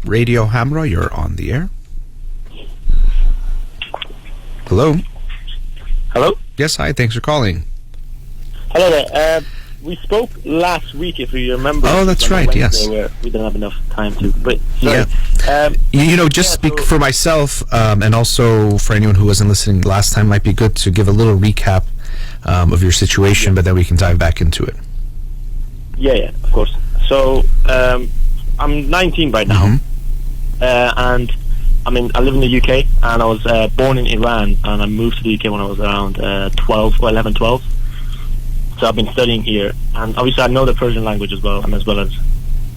Radio Hamra, you're on the air. Hello? Hello? Yes, hi, thanks for calling. Hello there. We spoke last week, if you remember. Oh, that's right, yes. Where we didn't have enough time to. But, sorry. Yeah. Just speak for myself, and also for anyone who wasn't listening last time, might be good to give a little recap of your situation, but then we can dive back into it. Yeah, of course. So, I'm 19 right now, and I live in the UK, and I was born in Iran, and I moved to the UK when I was around 12. So I've been studying here, and obviously I know the Persian language as well, and as well as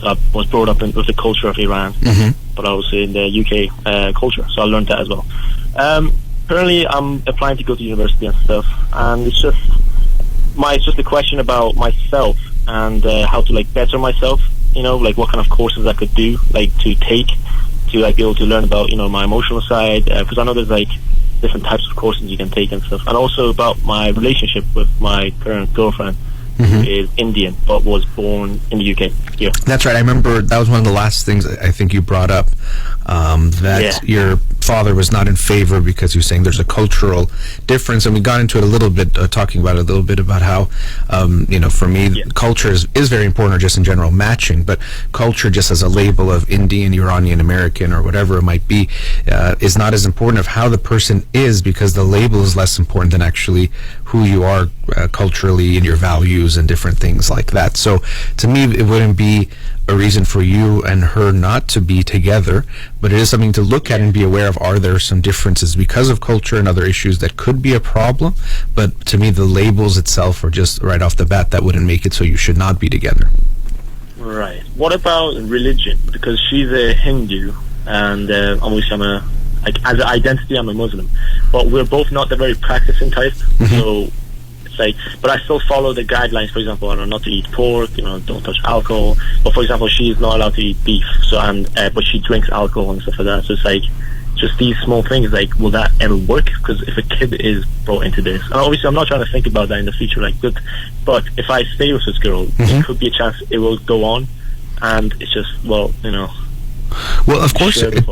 I was brought up with the culture of Iran, but I was in the UK culture, so I learned that as well. Currently, I'm applying to go to university and stuff, and it's just a question about myself and how to better myself. What kind of courses I could do, to take to be able to learn about my emotional side, because I know there's different types of courses you can take and stuff, and also about my relationship with my current girlfriend, who is Indian but was born in the UK. Yeah, that's right. I remember that was one of the last things I think you brought up, that your father was not in favor because you're saying there's a cultural difference, and we got into it a little bit, talking about it a little bit about how for me culture is very important, or just in general matching, but culture just as a label of Indian, Iranian, American, or whatever it might be, is not as important of how the person is, because the label is less important than actually who you are culturally and your values and different things like that. So to me, it wouldn't be a reason for you and her not to be together, but it is something to look at and be aware of. Are there some differences because of culture and other issues that could be a problem? But to me, the labels itself are just right off the bat that wouldn't make it so you should not be together. Right. What about religion? Because she's a Hindu, and obviously as an identity, I'm a Muslim, but we're both not the very practicing type. So it's but I still follow the guidelines. For example, I don't know, not to eat pork, don't touch alcohol. But for example, she's not allowed to eat beef. So but she drinks alcohol and stuff like that. So it's just these small things. Will that ever work? Because if a kid is brought into this, and obviously I'm not trying to think about that in the future, but if I stay with this girl, there could be a chance it will go on, and it's just Well, of course, it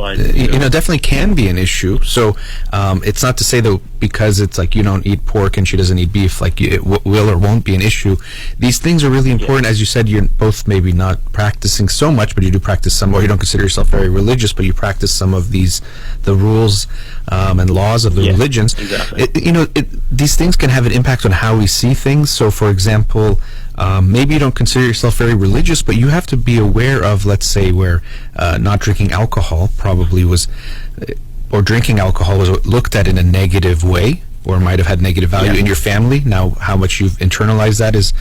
definitely can be an issue. So it's not to say that because it's you don't eat pork and she doesn't eat beef, it will or won't be an issue. These things are really important. As you said, you're both maybe not practicing so much, but you do practice some, or you don't consider yourself very religious, but you practice some of the rules and laws of the religions. Exactly. These things can have an impact on how we see things. So, for example, maybe you don't consider yourself very religious, but you have to be aware of, let's say, where not drinking alcohol probably was, or drinking alcohol was looked at in a negative way, or might have had negative value in your family. Now, how much you've internalized that is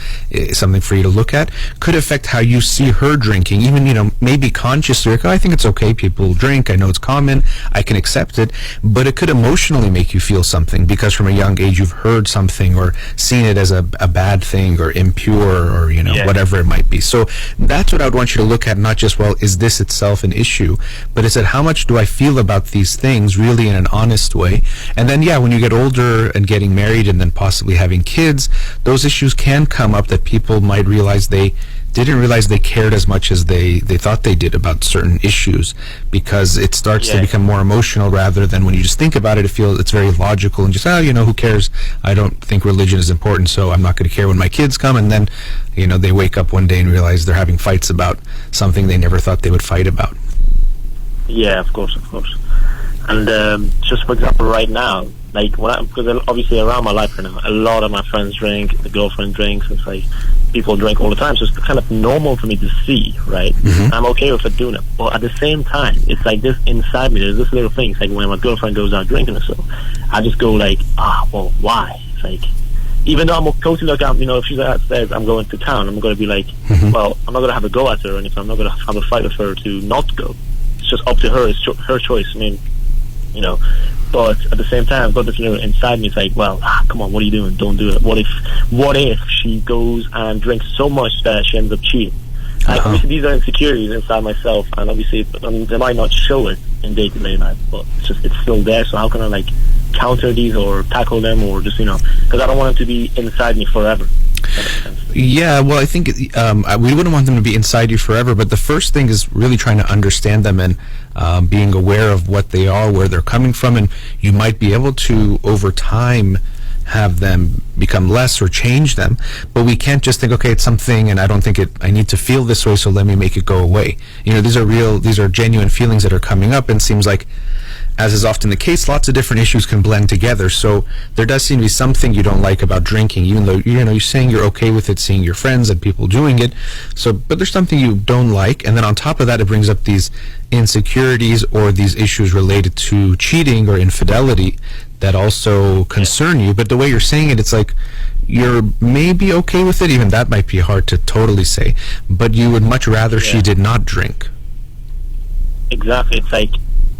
something for you to look at. Could affect how you see her drinking, even, maybe consciously, I think it's okay, people drink, I know it's common, I can accept it, but it could emotionally make you feel something, because from a young age you've heard something or seen it as a bad thing or impure or, whatever it might be. So that's what I would want you to look at, not just, is this itself an issue, but is it how much do I feel about these things really in an honest way? And then, when you get older and getting married and then possibly having kids, those issues can come up that people might realize they didn't realize they cared as much as they thought they did about certain issues, because it starts to become more emotional rather than when you just think about it, it's very logical and just, who cares? I don't think religion is important, so I'm not going to care when my kids come. And then, they wake up one day and realize they're having fights about something they never thought they would fight about. Yeah, of course. And just for example, right now, because obviously around my life right now, a lot of my friends drink, the girlfriend drinks, it's people drink all the time, so it's kind of normal for me to see, right? I'm okay with it doing it, but at the same time, it's this inside me, there's this little thing, it's when my girlfriend goes out drinking or so, I just go why? It's even though I'm totally if she's says I'm going to town, I'm going to be I'm not going to have a go at her or anything, I'm not going to have a fight with her to not go. It's just up to her, it's her choice. But at the same time, I've got this little inside me. It's come on, what are you doing? Don't do it. What if she goes and drinks so much that she ends up cheating? Obviously, these are insecurities inside myself, and obviously, they might not show it in day-to-day life, but it's still there. So how can I counter these or tackle them, or just because I don't want them to be inside me forever. that makes sense. Yeah, well, I think we wouldn't want them to be inside you forever, but the first thing is really trying to understand them and being aware of what they are, where they're coming from, and you might be able to, over time, have them become less or change them. But we can't just think, okay, it's something, and I don't think I need to feel this way, so let me make it go away. You know, these are genuine feelings that are coming up, and it seems like, as is often the case, lots of different issues can blend together. So there does seem to be something you don't like about drinking, even though, you know, you're saying you're okay with it, seeing your friends and people doing it. So, but there's something you don't like, and then on top of that, it brings up these insecurities or these issues related to cheating or infidelity that also concern you. But the way you're saying it, it's like you're maybe okay with it. Even that might be hard to totally say, but you would much rather she did not drink. Exactly. It's like,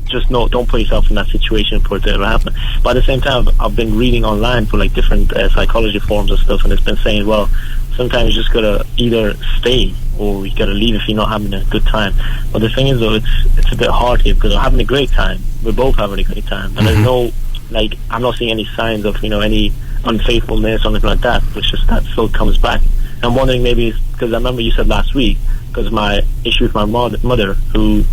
just don't put yourself in that situation for it to ever happen. But at the same time, I've been reading online for like different psychology forums and stuff, and it's been saying, well, sometimes you just gotta either stay or you gotta leave if you're not having a good time. But the thing is, though, it's a bit hard here because we're having a great time. We're both having a great time, and there's no, like, I'm not seeing any signs of, you know, any unfaithfulness or anything like that. It's just that still comes back. I'm wondering, maybe it's because I remember you said last week, because my issue with my mother who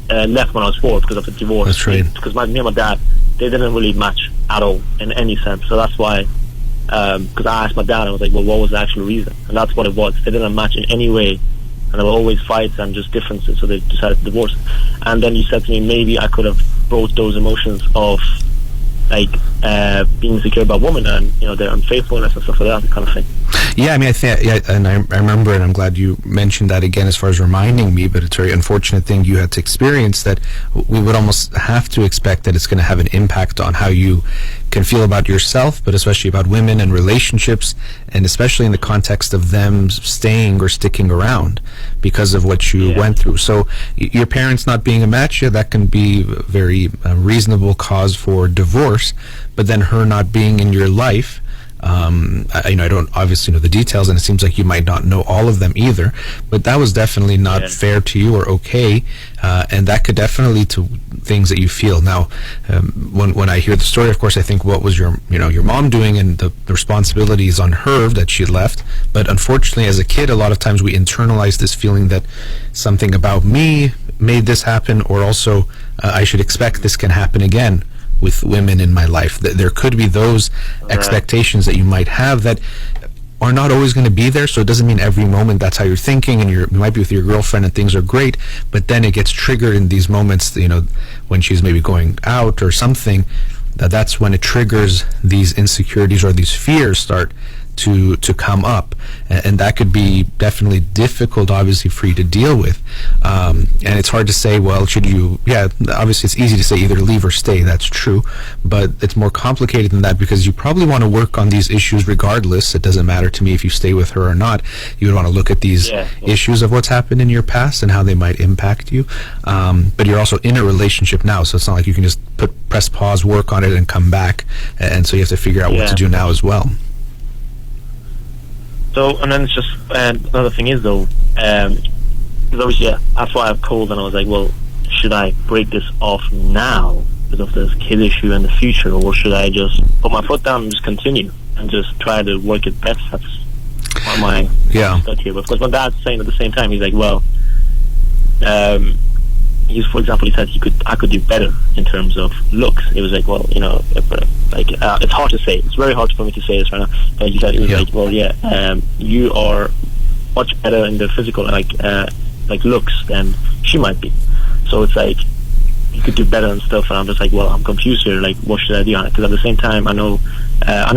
left when I was 4 because of the divorce. That's right. Because me and my dad, they didn't really match at all in any sense. So that's why, because I asked my dad, I was like, well, what was the actual reason? And that's what it was. They didn't match in any way, and there were always fights and just differences, so they decided to divorce. And then you said to me, maybe I could have brought those emotions of, like, being insecure about women and, you know, their unfaithfulness and stuff like that kind of thing. Yeah, I mean, I think, and I remember, and I'm glad you mentioned that again as far as reminding me, but it's a very unfortunate thing you had to experience, that we would almost have to expect that it's going to have an impact on how you can feel about yourself, but especially about women and relationships, and especially in the context of them staying or sticking around because of what you went through. So your parents not being a match, that can be a very reasonable cause for divorce, but then her not being in your life, I don't obviously know the details, and it seems like you might not know all of them either, but that was definitely not fair to you or okay, and that could definitely lead to things that you feel. Now, when I hear the story, of course, I think, what was your mom doing, and the responsibility is on her that she left. But unfortunately, as a kid, a lot of times we internalize this feeling that something about me made this happen, or also I should expect this can happen again with women in my life. There could be those expectations that you might have that are not always going to be there, so it doesn't mean every moment that's how you're thinking, and you might be with your girlfriend and things are great, but then it gets triggered in these moments, when she's maybe going out or something, that's when it triggers these insecurities or these fears start to come up, and that could be definitely difficult, obviously, for you to deal with, and it's hard to say, well, should you, obviously it's easy to say either leave or stay, that's true, but it's more complicated than that, because you probably want to work on these issues regardless. It doesn't matter to me if you stay with her or not. You would want to look at these issues of what's happened in your past and how they might impact you, but you're also in a relationship now, so it's not like you can just press pause, work on it, and come back, and so you have to figure out what to do now as well. So, and then it's just, another thing is, though, because obviously, that's why I've called, and I was like, well, should I break this off now because of this kid issue in the future, or should I just put my foot down and just continue and just try to work it best? That's what my stuck here. But of course, my dad's saying at the same time, he's like, well, for example, he said I could do better in terms of looks. He was like, well, it's hard to say. It's very hard for me to say this right now. But he said, like, well, you are much better in the physical, like looks than she might be. So it's like you could do better and stuff. And I'm just like, well, I'm confused here. Like, what should I do? Because at the same time, I know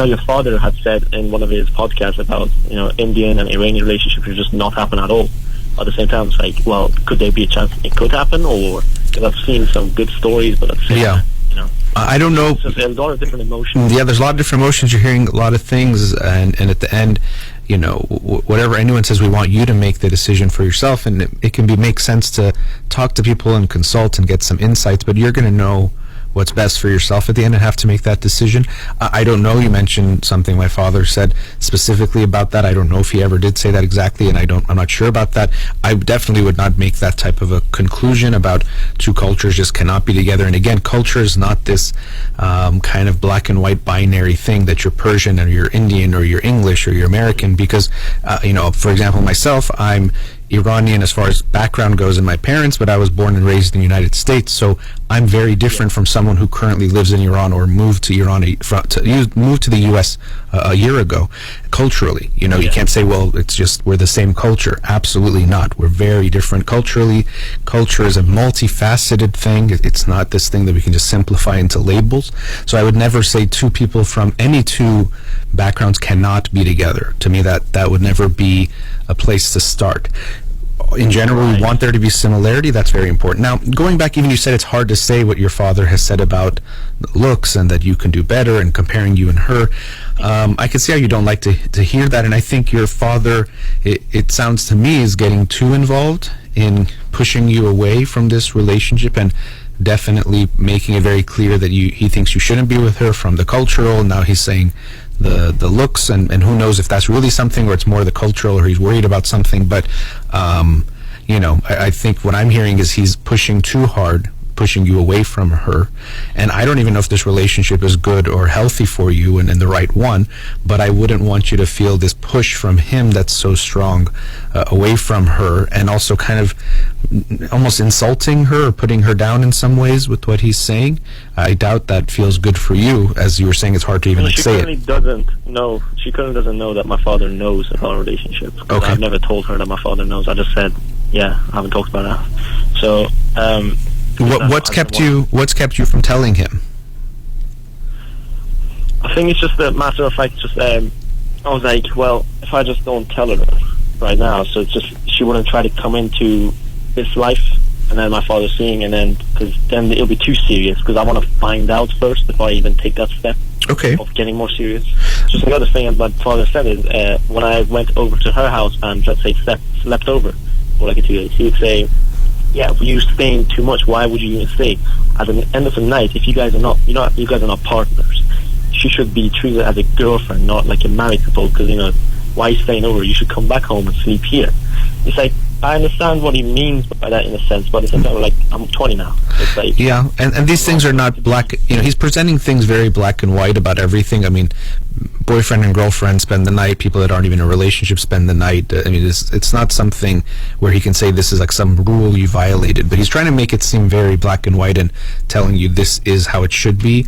your father had said in one of his podcasts about Indian and Iranian relationships just not happen at all. At the same time, it's like, well, could there be a chance it could happen? Or, because I've seen some good stories, but at the same time, I don't know. There's a lot of different emotions. Yeah, there's a lot of different emotions. You're hearing a lot of things, and at the end, whatever anyone says, we want you to make the decision for yourself, and it can make sense to talk to people and consult and get some insights, but you're going to know what's best for yourself at the end and have to make that decision. I don't know. You mentioned something my father said specifically about that. I don't know if he ever did say that exactly, and I'm not sure about that. I definitely would not make that type of a conclusion about two cultures just cannot be together. And again, culture is not this kind of black and white binary thing that you're Persian or you're Indian or you're English or you're American, because for example, myself, I'm Iranian as far as background goes in my parents, but I was born and raised in the United States, so I'm very different from someone who currently lives in Iran or moved to Iran moved to the U.S. A year ago. Culturally, you can't say, well, it's just we're the same culture. Absolutely not. We're very different culturally. Culture is a multifaceted thing. It's not this thing that we can just simplify into labels. So I would never say two people from any two backgrounds cannot be together. To me, that would never be a place to start. In general, we want there to be similarity. That's very important. Now, going back, even you said it's hard to say what your father has said about looks and that you can do better and comparing you and her. I can see how you don't like to hear that, and I think your father, it sounds to me, is getting too involved in pushing you away from this relationship and definitely making it very clear that he thinks you shouldn't be with her from the cultural. Now he's saying the looks, and who knows if that's really something or it's more the cultural or he's worried about something. But I think what I'm hearing is he's pushing too hard, pushing you away from her, and I don't even know if this relationship is good or healthy for you and the right one, but I wouldn't want you to feel this push from him that's so strong away from her, and also kind of almost insulting her or putting her down in some ways with what he's saying. I doubt that feels good for you. As you were saying, it's hard to even say it. She currently doesn't know that my father knows about our relationship. Okay. I've never told her that my father knows. I just said, I haven't talked about that. So, what's kept you from telling him? I think it's just a matter of fact. I was like, well, if I just don't tell her right now, so it's just she wouldn't try to come into this life, and then my father's seeing, and then because then it'll be too serious. Because I want to find out first before I even take that step. Okay. Of getting more serious. Just the other thing my father said is when I went over to her house and let's say slept over for like 2 days, he would say, yeah, you're staying too much. Why would you even stay? At the end of the night, if you guys are not, you guys are not partners, she should be treated as a girlfriend, not like a married couple. Because why are you staying over? You should come back home and sleep here. It's like, I understand what he means by that in a sense, but it's kind of like, I'm 20 now. It's like, yeah, and these things are not black. He's presenting things very black and white about everything. I mean, boyfriend and girlfriend spend the night. People that aren't even in a relationship spend the night. I mean, it's not something where he can say this is like some rule you violated. But he's trying to make it seem very black and white and telling you this is how it should be,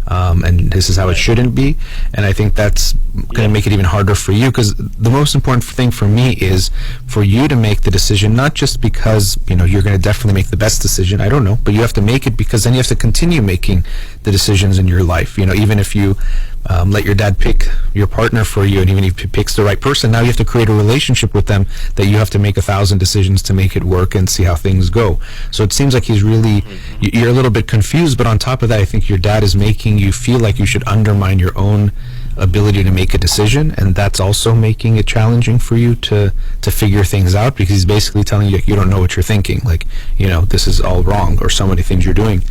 and this is how it shouldn't be. And I think that's going to make it even harder for you, because the most important thing for me is for you to make the decision, not just because you're going to definitely make the best decision. I don't know, but you have to make it because then you have to continue making the decisions in your life. Even if you let your dad pick your partner for you, and even if he picks the right person, now you have to create a relationship with them that you have to make 1,000 decisions to make it work and see how things go. So it seems like he's really, you're a little bit confused, but on top of that, I think your dad is making you feel like you should undermine your own ability to make a decision, and that's also making it challenging for you to figure things out, because he's basically telling you don't know what you're thinking, like this is all wrong, or so many things you're doing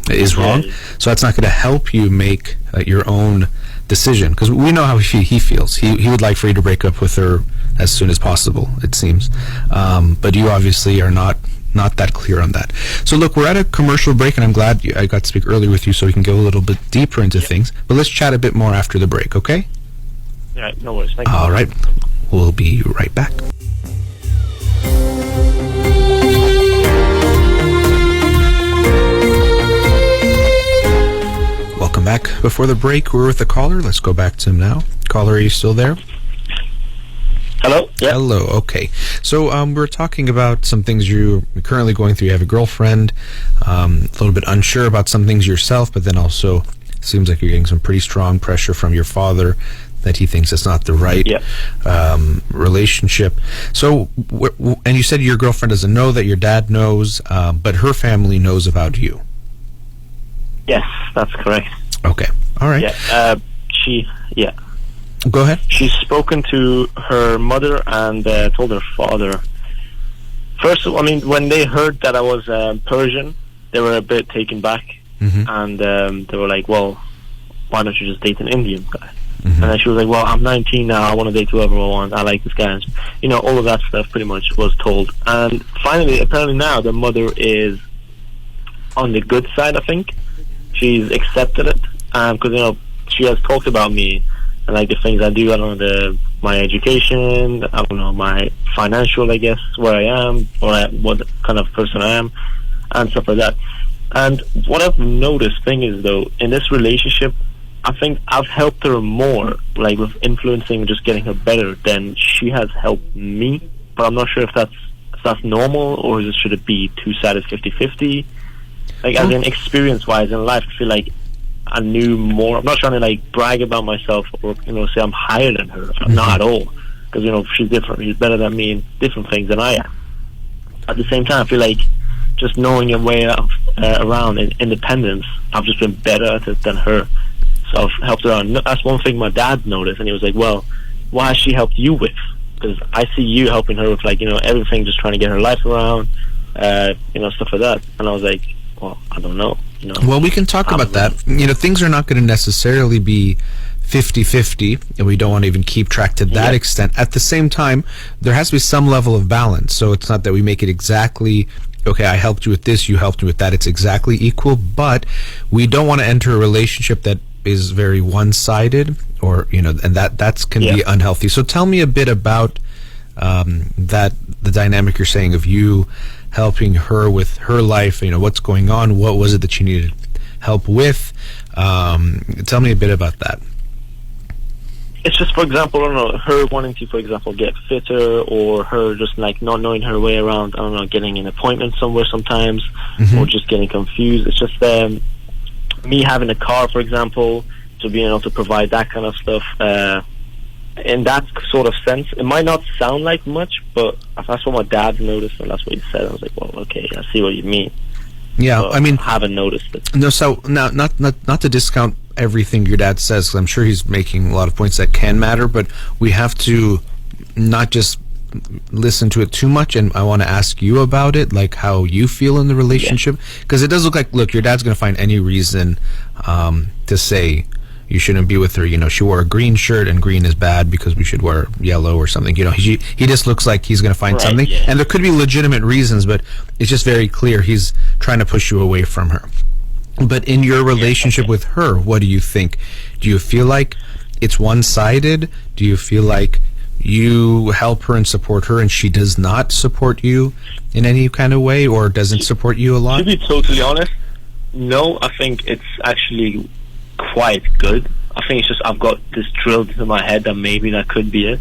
is wrong. So that's not going to help you make your own decision, because we know how he feels. He would like for you to break up with her as soon as possible, it seems, but you obviously are not that clear on that. So look, we're at a commercial break, and I'm glad I got to speak earlier with you so we can go a little bit deeper into things, but let's chat a bit more after the break, okay? All right, no worries. Thank you. All right, we'll be right back. Welcome back. Before the break, we're with a caller. Let's go back to him now. Caller, are you still there? Hello? Yeah. Hello, okay. So we're talking about some things you're currently going through. You have a girlfriend, a little bit unsure about some things yourself, but then also it seems like you're getting some pretty strong pressure from your father that he thinks it's not the right relationship. So, and you said your girlfriend doesn't know that your dad knows, but her family knows about you. Yes, that's correct. Okay, all right. Yeah, Go ahead. She's spoken to her mother and told her father. First, I mean, when they heard that I was Persian, they were a bit taken back. and they were like, well, why don't you just date an Indian guy? Mm-hmm. And then she was like, well, I'm 19 now, I want to date whoever I want, I like this guy. And, you know, all of that stuff pretty much was told. And finally, apparently now, the mother is on the good side, I think. She's accepted it. Because, you know, she has talked about me and, like, the things I do. I don't know, my education, I don't know, my financial, I guess, where I am, or what kind of person I am, and stuff like that. And what I've noticed thing is, though, in this relationship, I think I've helped her more, like with influencing, just getting her better, than she has helped me. But I'm not sure if that's normal, or should it be two-sided 50-50? Like, as in experience-wise in life, I feel like I knew more. I'm not trying to, like, brag about myself or, you know, say I'm higher than her. Not at all. Because, you know, she's different. She's better than me in different things than I am. At the same time, I feel like just knowing your way around in independence, I've just been better at it than her. So I've helped her out. That's one thing my dad noticed, and he was like, well, why has she helped you with? Because I see you helping her with, like, you know, everything, just trying to get her life around, you know, stuff like that. And I was like, well, I don't know. You know, well, we can talk about that. You know, things are not going to necessarily be 50-50, and we don't want to even keep track to that extent. At the same time, there has to be some level of balance. So it's not that we make it exactly, okay, I helped you with this, you helped me with that. It's exactly equal, but we don't want to enter a relationship that is very one-sided, or, you know, and that can be unhealthy. So tell me a bit about the dynamic you're saying of you helping her with her life. You know, what's going on, what was it that you needed help with? Tell me a bit about that. It's just, for example, I don't know, her wanting to, for example, get fitter, or her just, like, not knowing her way around, I don't know, getting an appointment somewhere sometimes, or just getting confused. It's just me having a car, for example, to being able to provide that kind of stuff. In that sort of sense, it might not sound like much, but that's what my dad noticed, and that's what he said. I was like, well, okay, I see what you mean. Yeah, but I mean, I haven't noticed it. No, so now, not to discount everything your dad says, 'cause I'm sure he's making a lot of points that can matter, but we have to not just listen to it too much, and I want to ask you about it, like how you feel in the relationship, because it does look like, look, your dad's going to find any reason to say you shouldn't be with her. You know, she wore a green shirt and green is bad because we should wear yellow or something. You know, he just looks like he's going to find something, and there could be legitimate reasons, but it's just very clear he's trying to push you away from her. But in your relationship with her, what do you think? Do you feel like it's one-sided? Do you feel like you help her and support her and she does not support you in any kind of way, or doesn't support you a lot? To be totally honest, no, I think it's actually quite good. I think it's just I've got this drilled into my head that maybe that could be it.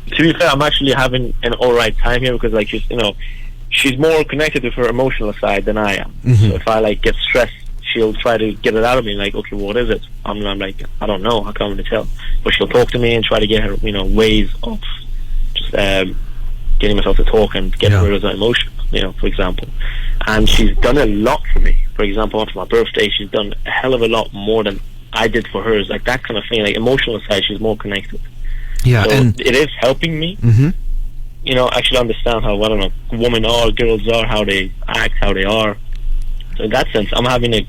To be fair, I'm actually having an alright time here, because, like, she's more connected with her emotional side than I am. So if I, like, get stressed, she'll try to get it out of me, like, okay, what is it? I'm like, I don't know, I can't really tell. But she'll talk to me and try to get her, you know, ways of just getting myself to talk and getting rid of the emotion, you know, for example. And she's done a lot for me. For example, after my birthday, she's done a hell of a lot more than I did for hers, like that kind of thing. Like, emotional side, she's more connected. Yeah, so and it is helping me. You know, actually understand how, I don't know, women are, girls are, how they act, how they are. So in that sense, I'm having a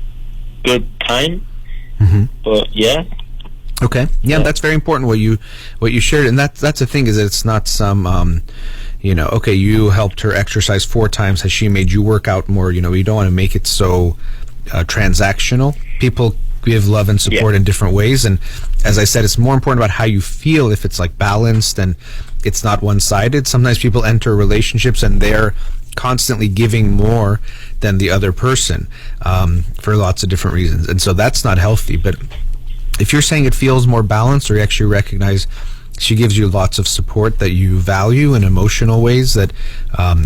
good time. But yeah. Okay. Yeah, that's very important what you shared, and that's the thing, is that it's not some you know, okay, you helped her exercise 4 times, has she made you work out more? You know, you don't want to make it so transactional. People give love and support in different ways, and as I said, it's more important about how you feel. If it's, like, balanced and it's not one-sided. Sometimes people enter relationships and they're constantly giving more than the other person for lots of different reasons, and so that's not healthy. But if you're saying it feels more balanced, or you actually recognize she gives you lots of support that you value in emotional ways, that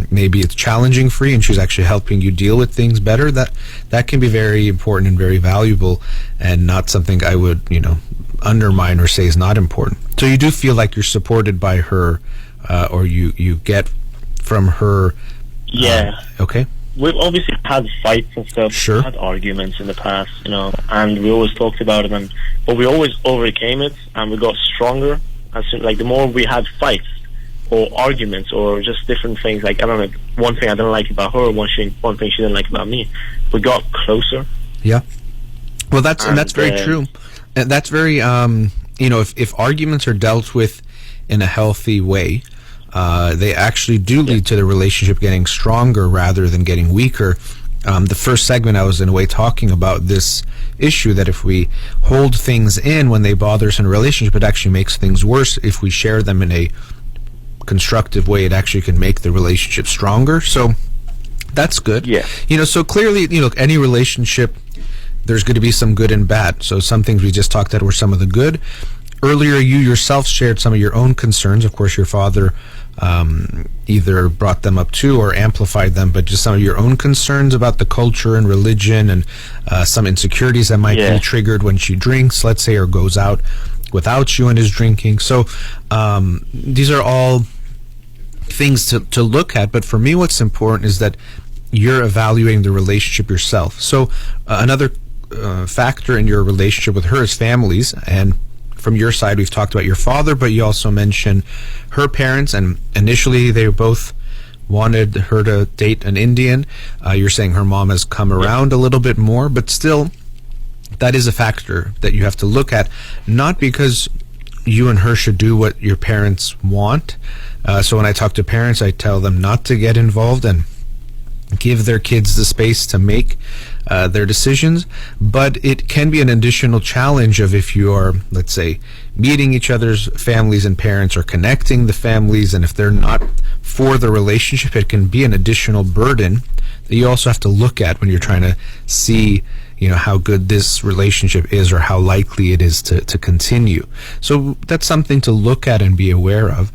maybe it's challenging for you and she's actually helping you deal with things better, that can be very important and very valuable, and not something I would, you know, undermine or say is not important. So you do feel like you're supported by her, or you get from her. Okay. We've obviously had fights and stuff. Sure. Had arguments in the past, you know, and we always talked about it, but we always overcame it, and we got stronger. As soon, like, the more we had fights or arguments or just different things, like, I don't know, one thing I didn't like about her, one thing she didn't like about me, we got closer. Yeah. Well, that's very true. And that's very, if arguments are dealt with in a healthy way, they actually do lead to the relationship getting stronger rather than getting weaker. The first segment I was in a way talking about this issue, that if we hold things in when they bother us in a relationship, it actually makes things worse. If we share them in a constructive way, it actually can make the relationship stronger. So that's good. Yeah. So clearly, any relationship, there's going to be some good and bad. So some things we just talked about were some of the good. Earlier, you yourself shared some of your own concerns. Of course, your father either brought them up too or amplified them, but just some of your own concerns about the culture and religion, and some insecurities that might be triggered when she drinks, let's say, or goes out without you and is drinking. So these are all things to look at. But for me, what's important is that you're evaluating the relationship yourself. So another factor in your relationship with her is families. And from your side, we've talked about your father, but you also mentioned her parents, and initially they both wanted her to date an Indian. You're saying her mom has come around a little bit more, but still, that is a factor that you have to look at, not because you and her should do what your parents want. So when I talk to parents, I tell them not to get involved and give their kids the space to make their decisions. But it can be an additional challenge of, if you are, let's say, meeting each other's families and parents, or connecting the families, and if they're not for the relationship, it can be an additional burden that you also have to look at when you're trying to see how good this relationship is, or how likely it is to continue. So that's something to look at and be aware of.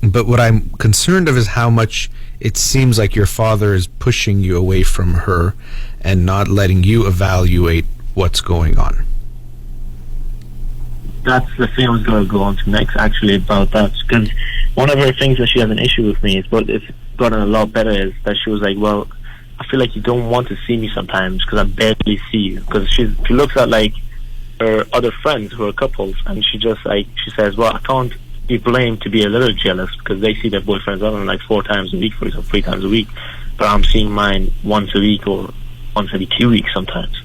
But what I'm concerned of is how much it seems like your father is pushing you away from her and not letting you evaluate what's going on. That's the thing I was going to go on to next, actually, about that. Because one of her things that she has an issue with me is, but it's gotten a lot better, is that she was like, well, I feel like you don't want to see me sometimes because I barely see you. Because she looks at like her other friends who are couples, and she says, well, I can't be blamed to be a little jealous because they see their boyfriends on like 4 times a week, for example, 3 times a week, but I'm seeing mine once a week or once every 2 weeks sometimes.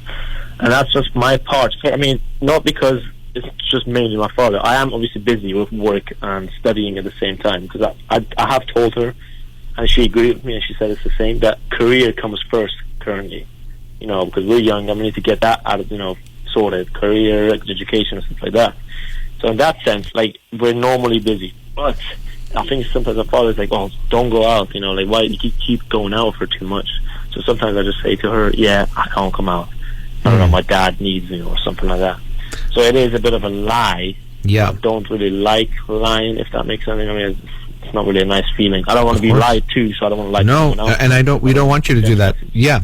And that's just my part. I mean, not because it's just mainly my father. I am obviously busy with work and studying at the same time, because I have told her, and she agreed with me, and she said it's the same, that career comes first currently, because we're young and we need to get that out of, sorted, career, education and stuff like that. So in that sense, like, we're normally busy, but I think sometimes my father's like, oh, don't go out, like, why you keep going out for too much? So sometimes I just say to her, yeah, I can't come out, I don't know, my dad needs me, or something like that. So it is a bit of a lie. Yeah. I don't really like lying, if that makes sense. I mean, it's not really a nice feeling. I don't want to be lied to, so I don't want to lie to someone else. And we don't want you to do that. Yeah,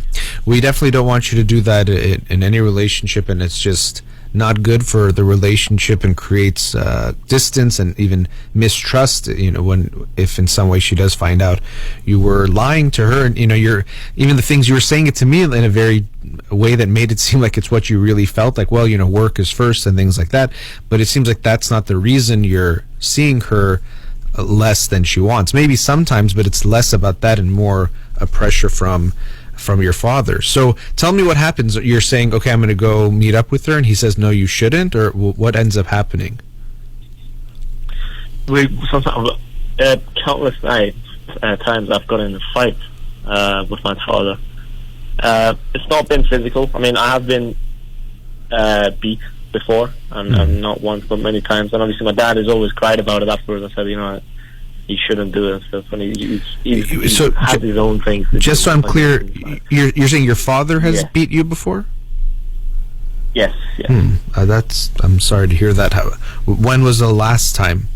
we definitely don't want you to do that in any relationship, and it's just not good for the relationship and creates distance and even mistrust. If in some way she does find out you were lying to her, and you're even the things you were saying it to me in a very way that made it seem like it's what you really felt, like, well, work is first and things like that. But it seems like that's not the reason you're seeing her less than she wants. Maybe sometimes, but it's less about that and more a pressure from your father. So tell me what happens. You're saying, okay, I'm going to go meet up with her, and he says, no, you shouldn't, or what ends up happening? Sometimes, countless times I've got in a fight with my father. It's not been physical. I mean, I have been beat before, and not once, but many times. And obviously my dad has always cried about it afterwards. I said, he shouldn't do it and stuff. And he has his own things. Just so I'm clear, you're saying your father has beat you before? Yes. I'm sorry to hear that. When was the last time?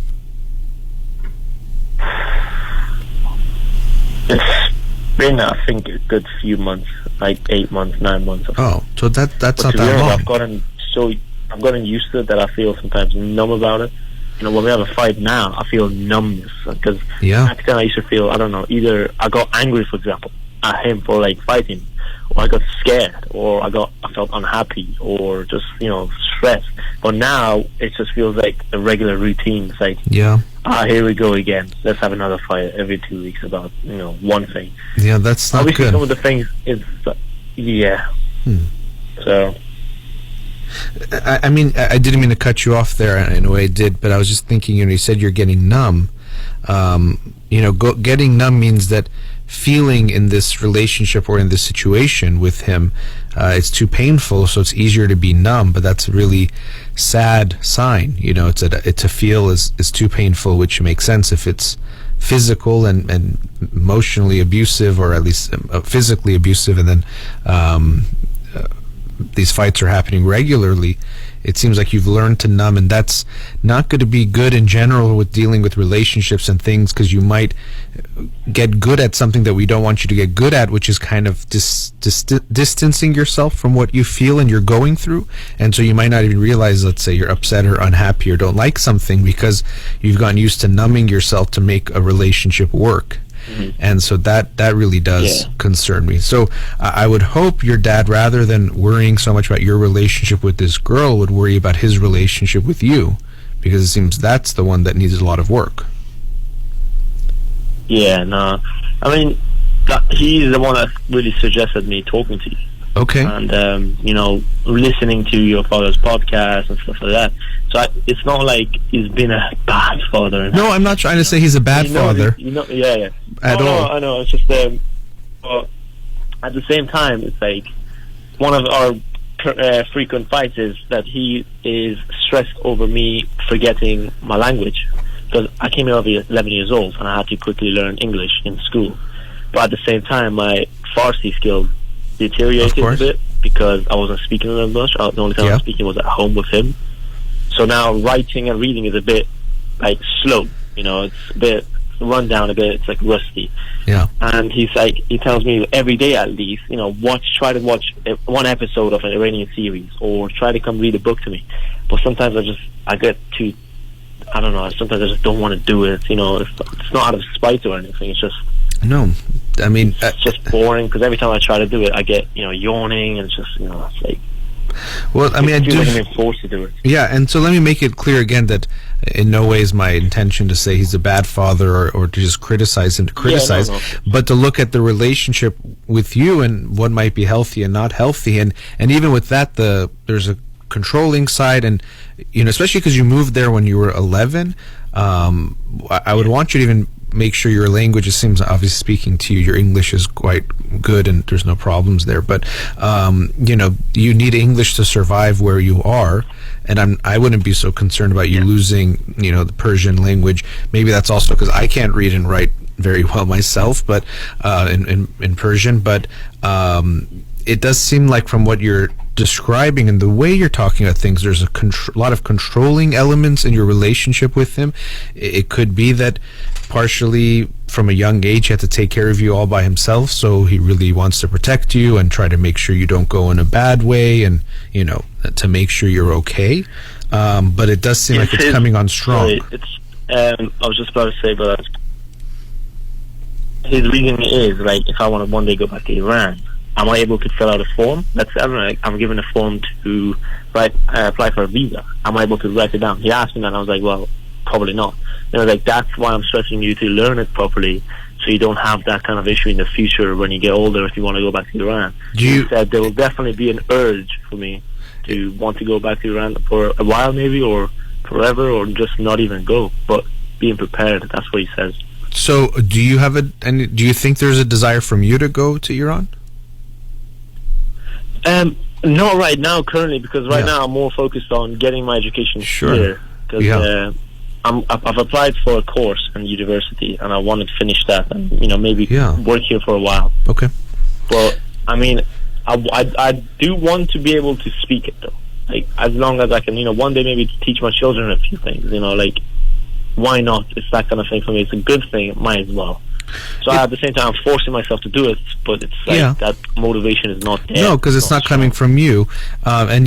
It's been, I think, a good few months, like 8 months, 9 months. Oh, so that's not that long. I've gotten used to it that I feel sometimes numb about it. When we have a fight now, I feel numbness, because back then I used to feel, I don't know, either I got angry, for example, at him for like fighting, or I got scared, or I felt unhappy, or just stressed. But now it just feels like a regular routine. It's like, here we go again. Let's have another fight every 2 weeks about one thing. Yeah, that's not obviously good. Some of the things is So. I mean, I didn't mean to cut you off there. In a way, I did, but I was just thinking. You said you're getting numb. Getting numb means that feeling in this relationship or in this situation with him, it's too painful, so it's easier to be numb. But that's a really sad sign. It's a feel is too painful, which makes sense if it's physical and emotionally abusive, or at least physically abusive, and then these fights are happening regularly. It seems like you've learned to numb, and that's not going to be good in general with dealing with relationships and things, because you might get good at something that we don't want you to get good at, which is kind of distancing yourself from what you feel and you're going through. And so you might not even realize, let's say you're upset or unhappy or don't like something, because you've gotten used to numbing yourself to make a relationship work. Mm-hmm. And so that really does concern me. So I would hope your dad, rather than worrying so much about your relationship with this girl, would worry about his relationship with you, because it seems that's the one that needs a lot of work. Yeah, no. I mean, he's the one that really suggested me talking to you. Okay. And, listening to your father's podcast and stuff like that. So it's not like he's been a bad father. No, I'm not trying to say he's a bad father. Yeah. At all. I know. It's just, but at the same time, it's like one of our frequent fights is that he is stressed over me forgetting my language. Because I came here over 11 years old and I had to quickly learn English in school. But at the same time, my Farsi skills deteriorated a bit because I wasn't speaking as much. The only time I was speaking was at home with him. So now writing and reading is a bit like slow. It's a bit run down a bit. It's like rusty. Yeah. And he tells me every day at least, try to watch one episode of an Iranian series, or try to come read a book to me. But sometimes I get too, I don't know, sometimes I just don't want to do it. It's not out of spite or anything. It's just, no, I mean, it's just boring, because every time I try to do it, I get, yawning, and it's just, it's like, well, I mean, I do. Like I'm being forced to do it. Yeah, and so let me make it clear again that in no way is my intention to say he's a bad father, or to just criticize him to criticize, but to look at the relationship with you and what might be healthy and not healthy, and even with that, there's a controlling side, and especially because you moved there when you were 11. I would want you to even make sure your language, it seems obvious speaking to you, your English is quite good and there's no problems there, but you need English to survive where you are, and I wouldn't be so concerned about you losing the Persian language. Maybe that's also because I can't read and write very well myself, but in Persian, but it does seem like, from what you're describing and the way you're talking about things, there's a lot of controlling elements in your relationship with him. It could be that partially from a young age he had to take care of you all by himself, so he really wants to protect you and try to make sure you don't go in a bad way, and to make sure you're okay. But it does seem like it's coming on strong. I was just about to say, but his reason is, like, if I want to one day go back to Iran, am I able to fill out a form? I'm given a form to apply for a visa. Am I able to write it down? He asked me that, and I was like, well, probably not. That's why I'm stressing you to learn it properly, so you don't have that kind of issue in the future when you get older, if you want to go back to Iran. He said there will definitely be an urge for me to want to go back to Iran for a while, maybe, or forever, or just not even go, but being prepared. That's what he says. So do you think there's a desire from you to go to Iran? Not right now, currently, because now I'm more focused on getting my education here. Because I've applied for a course in university, and I wanted to finish that, and maybe work here for a while. Okay. But I mean, I do want to be able to speak it, though. Like, as long as I can, one day maybe teach my children a few things. Why not? It's that kind of thing for me. It's a good thing. Might as well. So at the same time, I'm forcing myself to do it, but it's like that motivation is not there. No, because it's not coming from you. And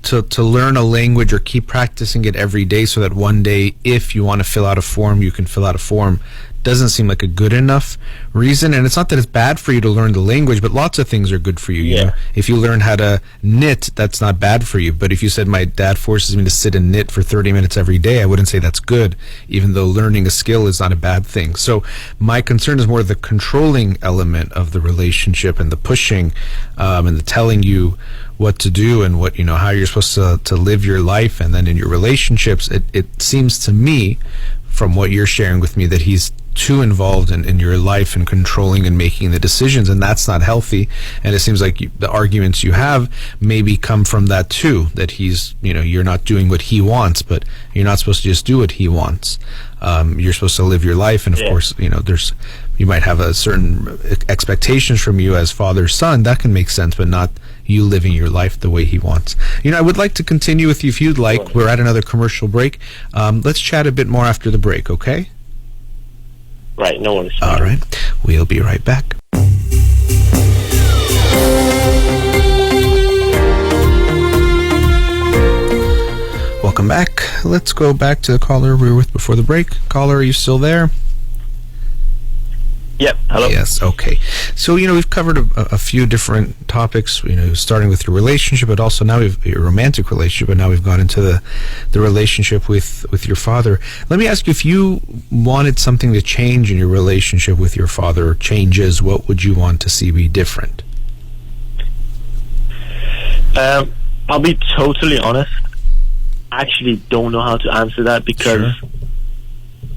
to learn a language or keep practicing it every day, so that one day, if you want to fill out a form, you can fill out a form, doesn't seem like a good enough reason. And it's not that it's bad for you to learn the language, but lots of things are good for you. You know? If you learn how to knit, that's not bad for you. But if you said my dad forces me to sit and knit for 30 minutes every day, I wouldn't say that's good, even though learning a skill is not a bad thing. So my concern is more the controlling element of the relationship and the pushing and the telling you what to do and what, you know, how you're supposed to live your life. And then in your relationships, it seems to me, from what you're sharing with me, that he's too involved in your life and controlling and making the decisions, and that's not healthy. And it seems like the arguments you have maybe come from that too, that he's, you know, you're not doing what he wants, but you're not supposed to just do what he wants. You're supposed to live your life, and of course, you know, you might have a certain expectations from you as father son. That can make sense, but not you living your life the way he wants. You know, I would like to continue with you if you'd like. We're at another commercial break. Let's chat a bit more after the break, okay? Right, no worries. All right. We'll be right back. Welcome back. Let's go back to the caller we were with before the break. Caller, are you still there? Yep. Hello. Yes. Okay. So, you know, we've covered a few different topics, you know, starting with your relationship, but also now we've your romantic relationship, but now we've gone into the relationship with your father. Let me ask you, if you wanted something to change in your relationship with your father, or changes, what would you want to see be different? I'll be totally honest. I actually don't know how to answer that, because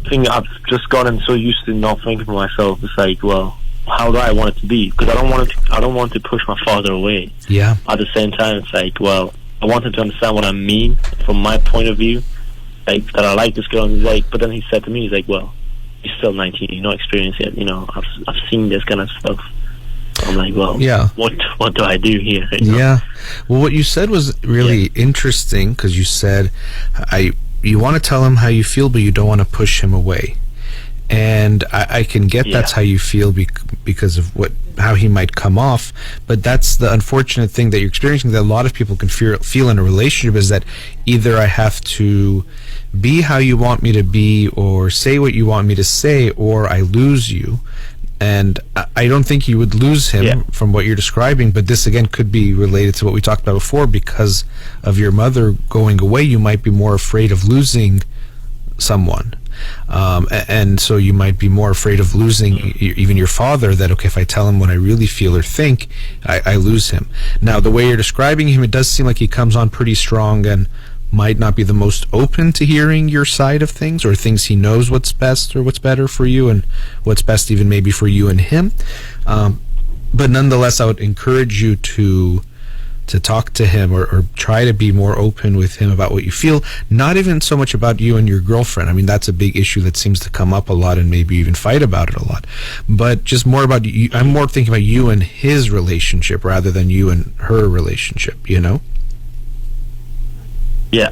I think I've just gotten so used to not thinking for myself. It's like, well, how do I want it to be? Because I don't want to push my father away. Yeah. At the same time, it's like, well, I want him to understand what I mean from my point of view, like that I like this girl. And he's like, but then he said to me, he's like, well, you're still 19, you're not experienced yet. You know, I've seen this kind of stuff. So I'm like, well, yeah. What do I do here? You know? Yeah. Well, what you said was really interesting, because you said you want to tell him how you feel, but you don't want to push him away. And I can get that's how you feel because of how he might come off. But that's the unfortunate thing that you're experiencing, that a lot of people can feel in a relationship, is that either I have to be how you want me to be, or say what you want me to say, or I lose you. And I don't think you would lose him from what you're describing, but this again could be related to what we talked about before. Because of your mother going away, you might be more afraid of losing someone. And so you might be more afraid of losing even your father, that, okay, if I tell him what I really feel or think, I lose him. Now, the way you're describing him, it does seem like he comes on pretty strong and might not be the most open to hearing your side of things, or things he knows what's best or what's better for you, and what's best even maybe for you and him. But nonetheless, I would encourage you to talk to him, or try to be more open with him about what you feel. Not even so much about you and your girlfriend. I mean, that's a big issue that seems to come up a lot, and maybe even fight about it a lot. But just more about you. I'm more thinking about you and his relationship rather than you and her relationship, you know? Yeah.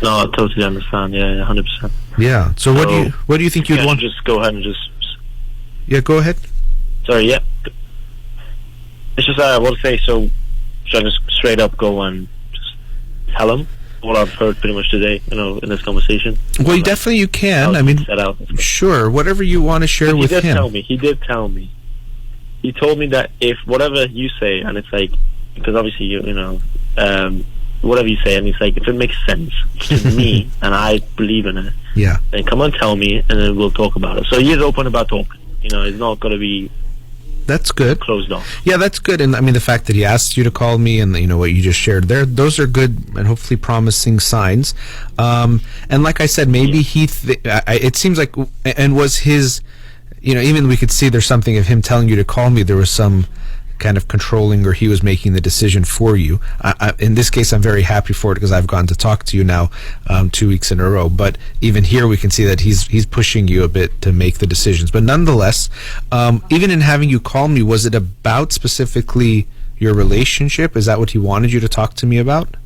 No, I totally understand. Yeah, 100%. Yeah. So what do you think you'd want? Just go ahead and just. Yeah, go ahead. Sorry. Yeah. It's just I want to say. So, should I just straight up go and just tell him what I've heard pretty much today? You know, in this conversation. Well, definitely you can. I mean, sure. Whatever you want to share with him. He did tell me. He told me that if whatever you say, and it's like, because obviously you know. Whatever you say, and he's like, if it makes sense to me and I believe in it, then come and tell me, and then we'll talk about it. So he is open about talking. You know, it's not going to be. That's good. Closed off. Yeah, that's good. And I mean, the fact that he asked you to call me, and you know what you just shared there, those are good and hopefully promising signs. And like I said, maybe it seems like, and was his, you know, even we could see there's something of him telling you to call me. There was some kind of controlling, or he was making the decision for you. In this case, I'm very happy for it, because I've gotten to talk to you now 2 weeks in a row. But even here, we can see that he's pushing you a bit to make the decisions. But nonetheless, even in having you call me, was it about specifically your relationship? Is that what he wanted you to talk to me about?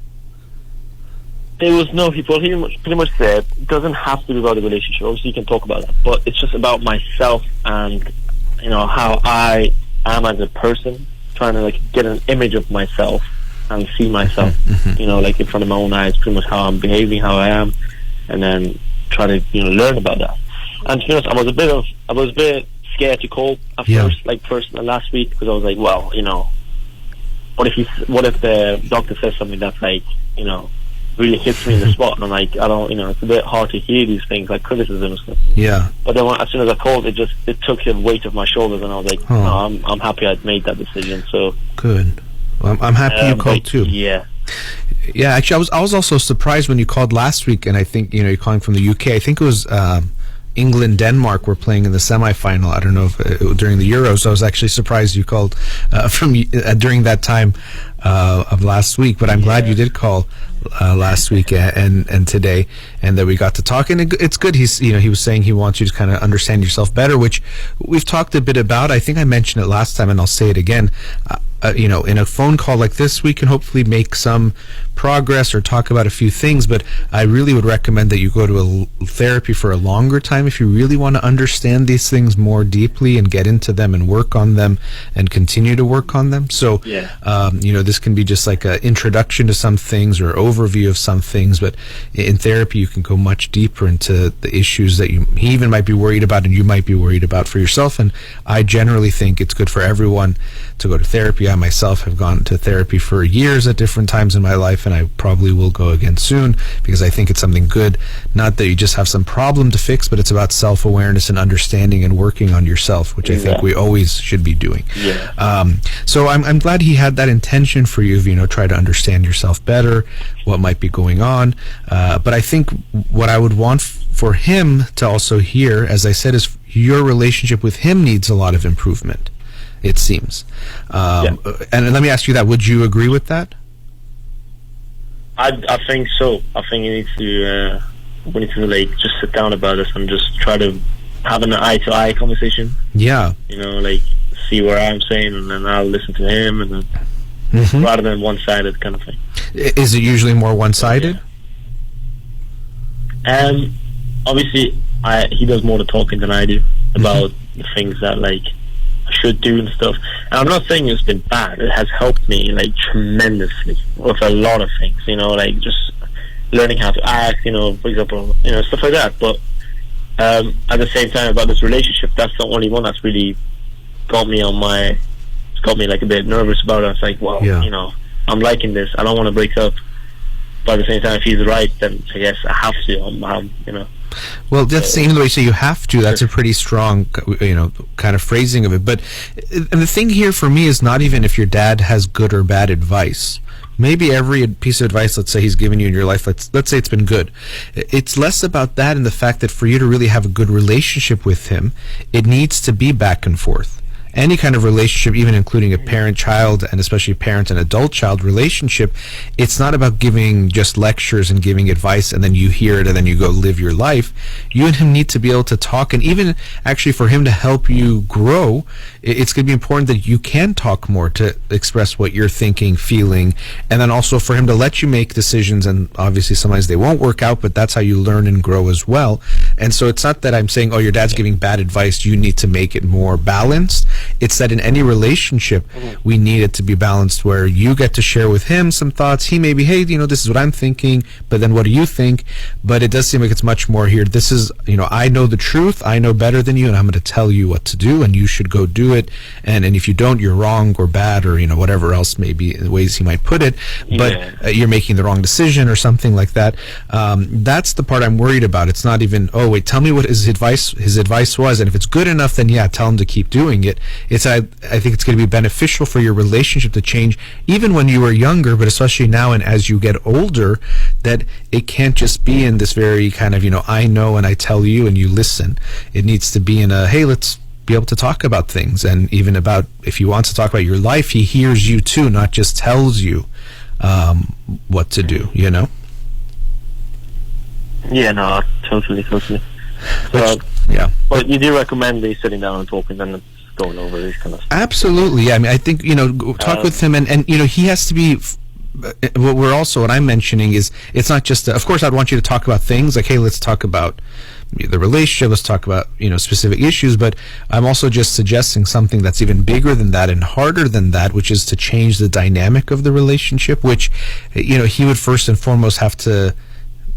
It was he pretty much said it doesn't have to be about the relationship. Obviously, you can talk about that, but it's just about myself and, you know, how I am as a person, trying to like get an image of myself and see myself, you know, like in front of my own eyes, pretty much how I'm behaving, how I am, and then try to, you know, learn about that. And to be honest, I was a bit scared to call at first, last week, because I was like, well, what if the doctor says something that's like, really hits me in the spot, and I'm like, I don't, it's a bit hard to hear these things, like criticism and stuff. Yeah. But then as soon as I called, it took the weight off my shoulders, and I was like, no, I'm happy I'd made that decision. So good. Well, I'm happy you called too. Yeah. Yeah, actually, I was also surprised when you called last week, and I think you're calling from the UK. I think it was England, Denmark were playing in the semifinal. I don't know if during the Euros. I was actually surprised you called during that time of last week. But I'm glad you did call last week and today, and that we got to talk. And it's good. He was saying he wants you to kind of understand yourself better, which we've talked a bit about. I think I mentioned it last time, and I'll say it again. In a phone call like this, we can hopefully make some progress or talk about a few things, but I really would recommend that you go to a therapy for a longer time if you really want to understand these things more deeply and get into them and work on them and continue to work on them. So, this can be just like an introduction to some things or overview of some things, but in therapy, you can go much deeper into the issues that he even might be worried about and you might be worried about for yourself. And I generally think it's good for everyone to go to therapy. I myself have gone to therapy for years at different times in my life, and I probably will go again soon, because I think it's something good. Not that you just have some problem to fix, but it's about self-awareness and understanding and working on yourself, which I think we always should be doing. So I'm glad he had that intention for you, try to understand yourself better, what might be going on. But I think what I would want for him to also hear, as I said, is your relationship with him needs a lot of improvement, it seems. And let me ask you that. Would you agree with that? I think so. I think we need to like just sit down about this and just try to have an eye-to-eye conversation. Yeah. See where I'm saying, and then I'll listen to him, and then rather than one-sided kind of thing. Is it usually more one-sided? Obviously, he does more the talking than I do about the things that I should do and stuff. And I'm not saying it's been bad. It has helped me tremendously with a lot of things. Just learning how to act. For example, stuff like that. But at the same time, about this relationship, that's the only one that's really got me a bit nervous about it. It's like, well, I'm liking this. I don't want to break up. But at the same time, if he's right, then I guess I have to. Well, that's even though you say you have to, that's a pretty strong, kind of phrasing of it. But and the thing here for me is not even if your dad has good or bad advice. Maybe every piece of advice, let's say, he's given you in your life, let's say it's been good. It's less about that and the fact that for you to really have a good relationship with him, it needs to be back and forth. Any kind of relationship, even including a parent-child and especially parent and adult-child relationship, it's not about giving just lectures and giving advice and then you hear it and then you go live your life. You and him need to be able to talk, and even actually for him to help you grow, it's going to be important that you can talk more to express what you're thinking, feeling, and then also for him to let you make decisions. And obviously sometimes they won't work out, but that's how you learn and grow as well. And so it's not that I'm saying, oh, your dad's giving bad advice, you need to make it more balanced. It's that in any relationship, we need it to be balanced, where you get to share with him some thoughts. He may be, hey, this is what I'm thinking, but then what do you think? But it does seem like it's much more here. This is, I know the truth, I know better than you, and I'm going to tell you what to do, and you should go do it. And if you don't, you're wrong or bad, or, whatever else maybe the ways he might put it, but you're making the wrong decision or something like that. That's the part I'm worried about. It's not even, oh, wait, tell me what his advice was, and if it's good enough, then tell him to keep doing it. I think it's going to be beneficial for your relationship to change, even when you were younger, but especially now and as you get older, that it can't just be in this very kind of, I know and I tell you and you listen. It needs to be in a, hey, let's be able to talk about things, and even about, if he wants to talk about your life, he hears you too, not just tells you what to do, Yeah, no, totally. But you do recommend me sitting down and talking and going over these kind of stuff. Absolutely. Yeah. I mean, I think, talk with him, and he has to be, what I'm mentioning is, it's not just, of course I'd want you to talk about things like, hey, let's talk about the relationship, let's talk about, specific issues, but I'm also just suggesting something that's even bigger than that and harder than that, which is to change the dynamic of the relationship, which, he would first and foremost have to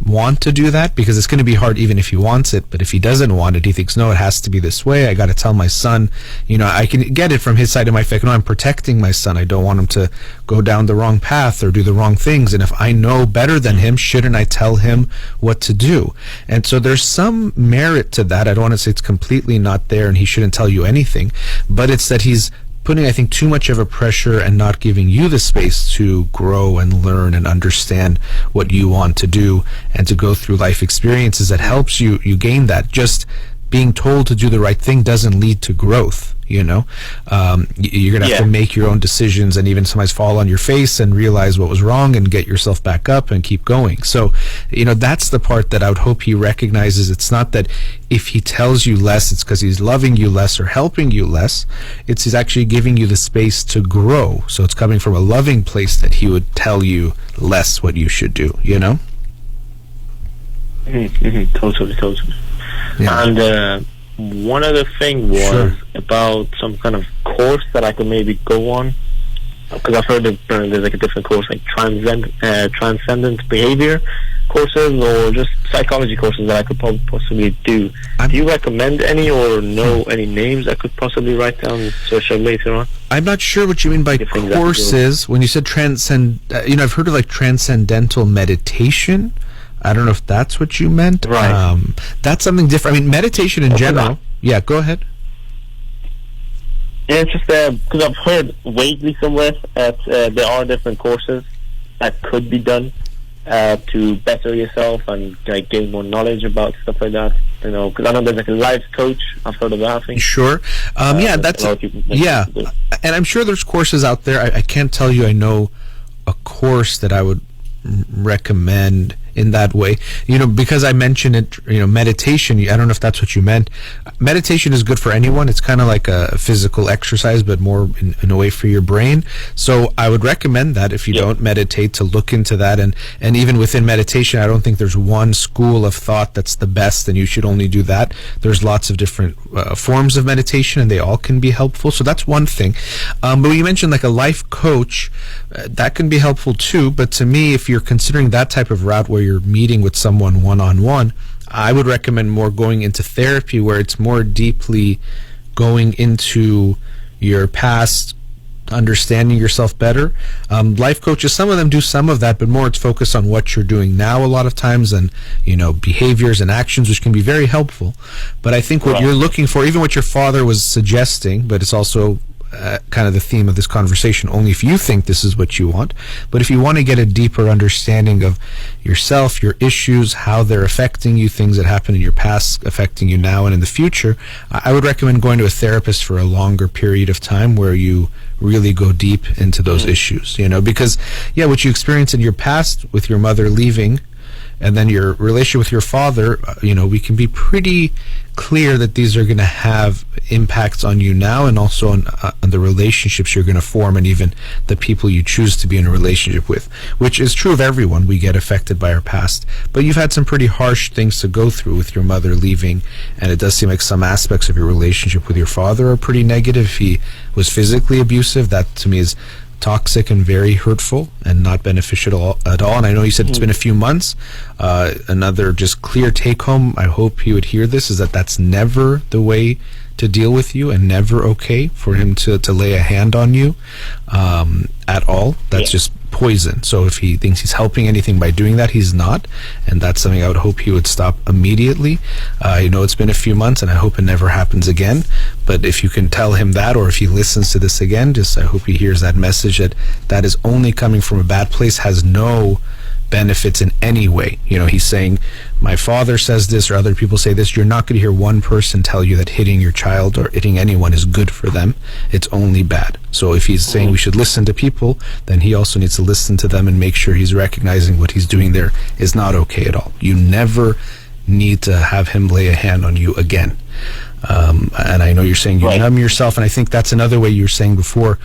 want to do that, because it's going to be hard even if he wants it. But if he doesn't want it, he thinks, no, it has to be this way. I got to tell my son. I can get it from his side of my fact. No, I'm protecting my son. I don't want him to go down the wrong path or do the wrong things. And if I know better than him, shouldn't I tell him what to do? And so there's some merit to that. I don't want to say it's completely not there and he shouldn't tell you anything, but it's that he's putting, I think, too much of a pressure and not giving you the space to grow and learn and understand what you want to do and to go through life experiences that helps you gain that. Just being told to do the right thing doesn't lead to growth. You're gonna have to make your own decisions and even sometimes fall on your face and realize what was wrong and get yourself back up and keep going. So that's the part that I would hope he recognizes. It's not that if he tells you less, it's because he's loving you less or helping you less. It's he's actually giving you the space to grow. So it's coming from a loving place that he would tell you less what you should do. Totally. Yeah. And one other thing was about some kind of course that I could maybe go on, because I've heard that there's like a different course, like transcendent behavior courses or just psychology courses that I could possibly do. Do you recommend any or know any names I could possibly write down and search up later on? I'm not sure what you mean by courses. When you said I've heard of like transcendental meditation. I don't know if that's what you meant. Right. That's something different. I mean, meditation in general. Yeah, go ahead. Yeah, it's just because I've heard vaguely somewhere that there are different courses that could be done to better yourself and gain more knowledge about stuff like that. Because I know there's like a life coach. I've heard of that, I think. Sure. That's and I'm sure there's courses out there. I can't tell you I know a course that I would recommend in that way, because I mentioned it, meditation. I don't know if that's what you meant. Meditation is good for anyone. It's kind of like a physical exercise, but more in a way for your brain. So I would recommend that if you don't meditate, to look into that. And even within meditation, I don't think there's one school of thought that's the best and you should only do that. There's lots of different forms of meditation and they all can be helpful. So that's one thing. But when you mentioned like a life coach, that can be helpful too. But to me, if you're considering that type of route where you're meeting with someone one-on-one, I would recommend more going into therapy, where it's more deeply going into your past, understanding yourself better. Life coaches, some of them do some of that, but more it's focused on what you're doing now a lot of times, and behaviors and actions, which can be very helpful. But I think what you're looking for, even what your father was suggesting, but it's also kind of the theme of this conversation, only if you think this is what you want. But if you want to get a deeper understanding of yourself, your issues, how they're affecting you, things that happened in your past affecting you now and in the future, I would recommend going to a therapist for a longer period of time where you really go deep into those issues, because what you experienced in your past with your mother leaving and then your relationship with your father, we can be pretty clear that these are going to have impacts on you now, and also on the relationships you're going to form, and even the people you choose to be in a relationship with, which is true of everyone. We get affected by our past, but you've had some pretty harsh things to go through with your mother leaving, and it does seem like some aspects of your relationship with your father are pretty negative. He was physically abusive. That to me is toxic and very hurtful and not beneficial at all. And I know you said it's been a few months. Another just clear take home, I hope he would hear this, is that that's never the way to deal with you, and never okay for him to lay a hand on you at all. That's just poison. So if he thinks he's helping anything by doing that, he's not, and that's something I would hope he would stop immediately. It's been a few months, and I hope it never happens again. But if you can tell him that, or if he listens to this again, I hope he hears that message, that is only coming from a bad place, has no benefits in any way. He's saying, my father says this, or other people say this. You're not going to hear one person tell you that hitting your child or hitting anyone is good for them. It's only bad. So if he's saying we should listen to people, then he also needs to listen to them and make sure he's recognizing what he's doing there is not okay at all. You never need to have him lay a hand on you again. And I know you're saying you numb yourself, and I think that's another way you were saying before.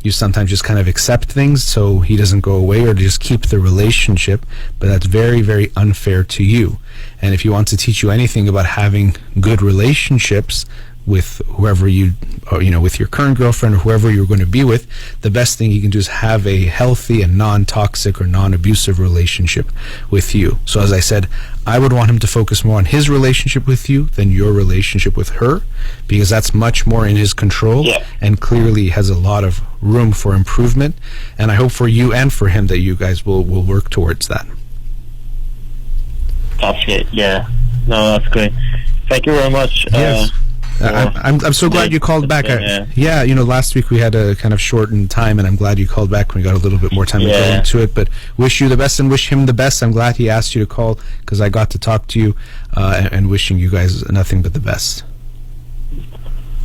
You sometimes just kind of accept things so he doesn't go away, or to just keep the relationship, but that's very, very unfair to you. And if he wants to teach you anything about having good relationships with whoever you, or, you know, with your current girlfriend or whoever you're going to be with, the best thing you can do is have a healthy and non-toxic or non-abusive relationship with you. So as I said, I would want him to focus more on his relationship with you than your relationship with her, because that's much more in his control and clearly has a lot of room for improvement. And I hope for you and for him that you guys will work towards that. That's it. Yeah. No, that's great. Thank you very much. Yes. I'm so glad you called back. Yeah, you know, last week we had a kind of shortened time, and I'm glad you called back when we got a little bit more time to go into it. But wish you the best and wish him the best. I'm glad he asked you to call because I got to talk to you, and wishing you guys nothing but the best.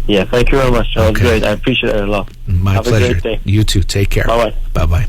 Yeah, thank you very much. That was great. I appreciate it a lot. My pleasure. Have a great day. You too. Take care. Bye-bye. Bye-bye.